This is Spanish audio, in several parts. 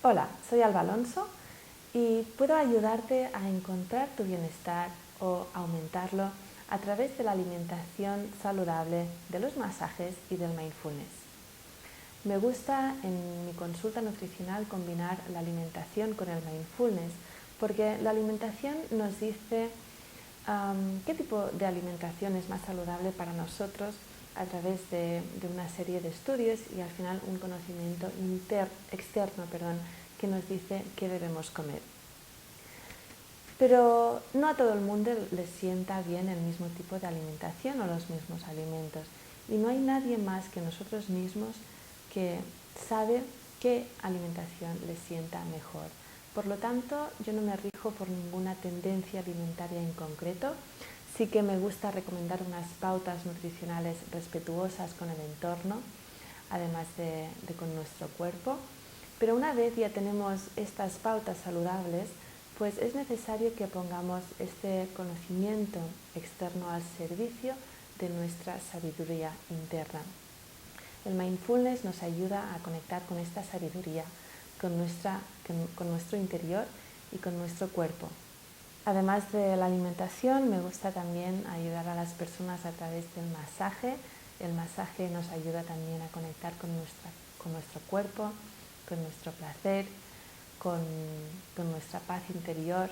Hola, soy Alba Alonso y puedo ayudarte a encontrar tu bienestar o aumentarlo a través de la alimentación saludable, de los masajes y del mindfulness. Me gusta en mi consulta nutricional combinar la alimentación con el mindfulness porque la alimentación nos dice qué tipo de alimentación es más saludable para nosotros a través de una serie de estudios y al final un conocimiento externo que nos dice qué debemos comer. Pero no a todo el mundo le sienta bien el mismo tipo de alimentación o los mismos alimentos. Y no hay nadie más que nosotros mismos que sabe qué alimentación le sienta mejor. Por lo tanto, yo no me rijo por ninguna tendencia alimentaria en concreto. Sí que me gusta recomendar unas pautas nutricionales respetuosas con el entorno, además de con nuestro cuerpo. Pero una vez ya tenemos estas pautas saludables, pues es necesario que pongamos este conocimiento externo al servicio de nuestra sabiduría interna. El mindfulness nos ayuda a conectar con esta sabiduría, con nuestro interior y con nuestro cuerpo. Además de la alimentación, me gusta también ayudar a las personas a través del masaje. El masaje nos ayuda también a conectar con nuestro cuerpo, con nuestro placer, con nuestra paz interior,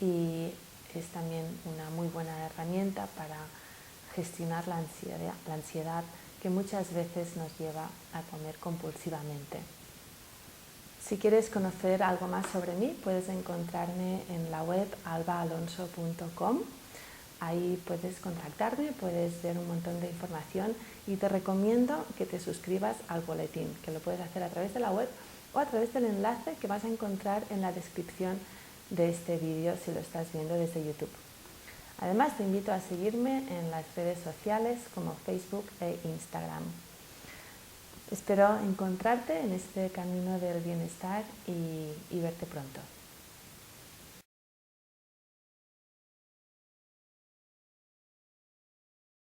y es también una muy buena herramienta para gestionar la ansiedad que muchas veces nos lleva a comer compulsivamente. Si quieres conocer algo más sobre mí, puedes encontrarme en la web albaalonso.com. Ahí puedes contactarme, puedes ver un montón de información y te recomiendo que te suscribas al boletín, que lo puedes hacer a través de la web o a través del enlace que vas a encontrar en la descripción de este vídeo si lo estás viendo desde YouTube. Además, te invito a seguirme en las redes sociales como Facebook e Instagram. Espero encontrarte en este camino del bienestar y verte pronto.